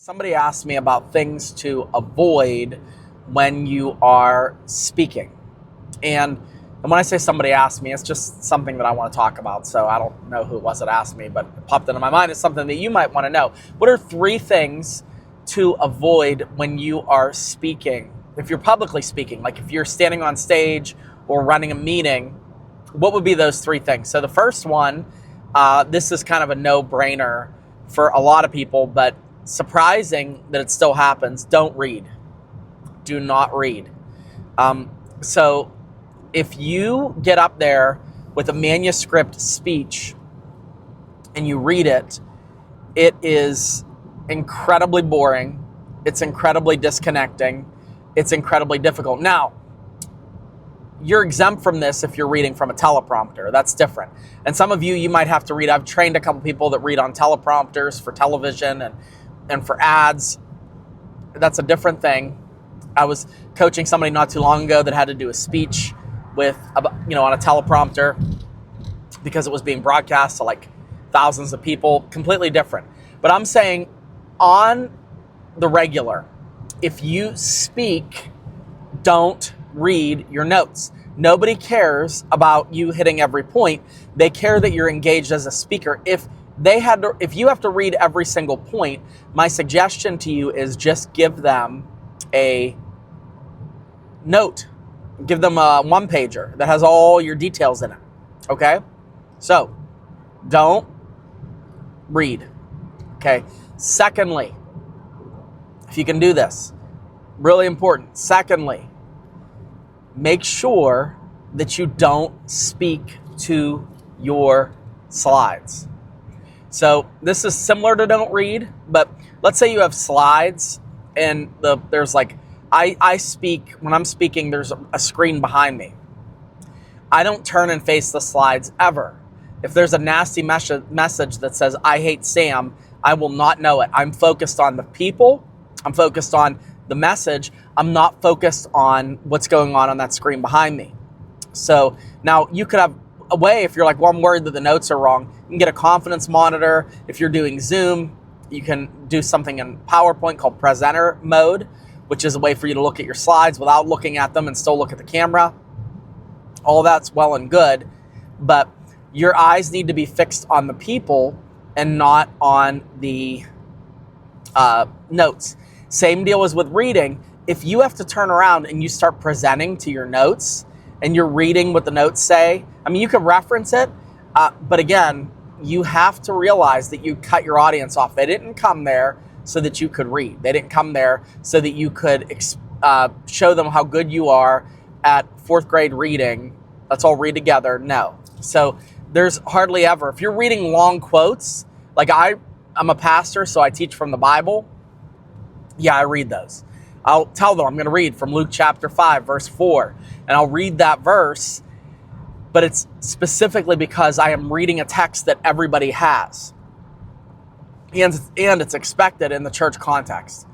Somebody asked me about things to avoid when you are speaking. And when I say somebody asked me, it's just something that I want to talk about. So I don't know who it was that asked me, but it popped into my mind. It's something that you might want to know. What are 3 things to avoid when you are speaking? If you're publicly speaking, like if you're standing on stage or running a meeting, what would be those 3 things? So the first one, this is kind of a no-brainer for a lot of people, but surprising that it still happens. Don't read. Do not read. So if you get up there with a manuscript speech and you read it, it is incredibly boring. It's incredibly disconnecting. It's incredibly difficult. Now, you're exempt from this if you're reading from a teleprompter. That's different. And some of you might have to read. I've trained a couple people that read on teleprompters for television and for ads. That's a different thing. I was coaching somebody not too long ago that had to do a speech with, on a teleprompter because it was being broadcast to like thousands of people. Completely different. But I'm saying on the regular, if you speak, don't read your notes. Nobody cares about you hitting every point. They care that you're engaged as a speaker. If you have to read every single point, my suggestion to you is just give them a note. Give them a 1-pager that has all your details in it. Okay? So, don't read. Okay? Secondly, if you can do this, really important. Secondly, make sure that you don't speak to your slides. So this is similar to don't read, but let's say you have slides and there's like, I speak, when I'm speaking, there's a screen behind me. I don't turn and face the slides ever. If there's a nasty message that says, I hate Sam, I will not know it. I'm focused on the people. I'm focused on the message. I'm not focused on what's going on that screen behind me. So now you could have a way, if you're like, well, I'm worried that the notes are wrong, you can get a confidence monitor. If you're doing Zoom, you can do something in PowerPoint called presenter mode, which is a way for you to look at your slides without looking at them and still look at the camera. All that's well and good, but your eyes need to be fixed on the people and not on the notes. Same deal as with reading. If you have to turn around and you start presenting to your notes and you're reading what the notes say, I mean, you can reference it, but again, you have to realize that you cut your audience off. They didn't come there so that you could read. They didn't come there so that you could show them how good you are at 4th grade reading. Let's all read together. No. So there's hardly ever, if you're reading long quotes, like I'm a pastor, so I teach from the Bible. Yeah, I read those. I'll tell them I'm going to read from Luke chapter 5, verse 4. And I'll read that verse, but it's specifically because I am reading a text that everybody has. And it's expected in the church context.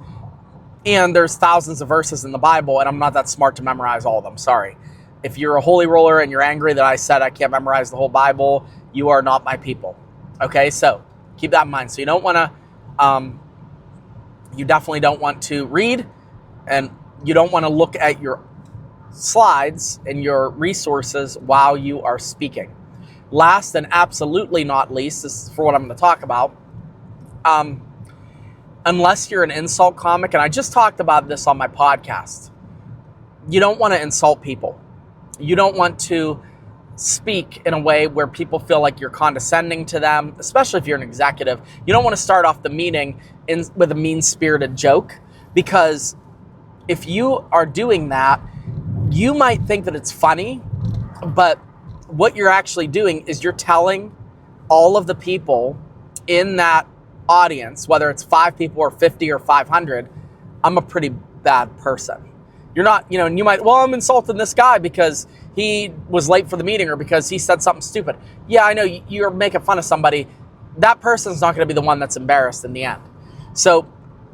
And there's thousands of verses in the Bible, and I'm not that smart to memorize all of them. Sorry. If you're a holy roller and you're angry that I said I can't memorize the whole Bible, you are not my people. Okay, so keep that in mind. So you don't want to... You definitely don't want to read, and you don't want to look at your slides and your resources while you are speaking. Last and absolutely not least, this is for what I'm going to talk about, unless you're an insult comic, and I just talked about this on my podcast, you don't want to insult people. You don't want to speak in a way where people feel like you're condescending to them, especially if you're an executive. You don't want to start off the meeting with a mean-spirited joke, because if you are doing that, you might think that it's funny, but what you're actually doing is you're telling all of the people in that audience, whether it's 5 people or 50 or 500, I'm a pretty bad person. You're not, and you might, well, I'm insulting this guy because he was late for the meeting or because he said something stupid. Yeah, I know you're making fun of somebody. That person's not going to be the one that's embarrassed in the end. So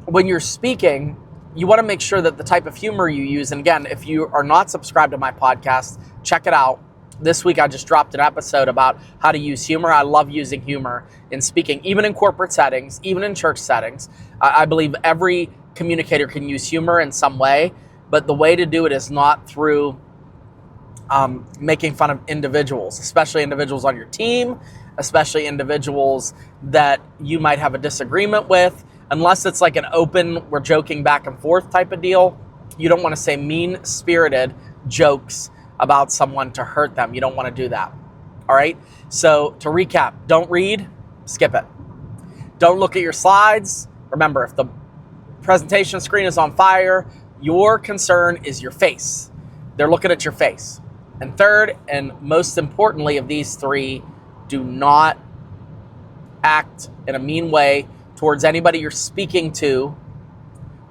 when you're speaking, you want to make sure that the type of humor you use, and again, if you are not subscribed to my podcast, check it out. This week I just dropped an episode about how to use humor. I love using humor in speaking, even in corporate settings, even in church settings. I believe every communicator can use humor in some way, but the way to do it is not through making fun of individuals, especially individuals on your team, especially individuals that you might have a disagreement with. Unless it's like an open, we're joking back and forth type of deal, you don't want to say mean-spirited jokes about someone to hurt them. You don't want to do that. All right? So to recap, don't read, skip it. Don't look at your slides. Remember, if the presentation screen is on fire, your concern is your face. They're looking at your face. And third, and most importantly of these three, do not act in a mean way towards anybody you're speaking to,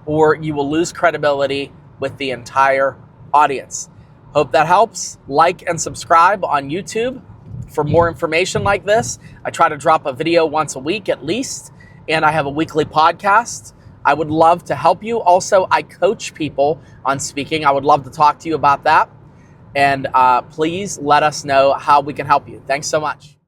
or you will lose credibility with the entire audience. Hope that helps. Like and subscribe on YouTube for more information like this. I try to drop a video once a week at least, and I have a weekly podcast. I would love to help you. Also, I coach people on speaking. I would love to talk to you about that. And please let us know how we can help you. Thanks so much.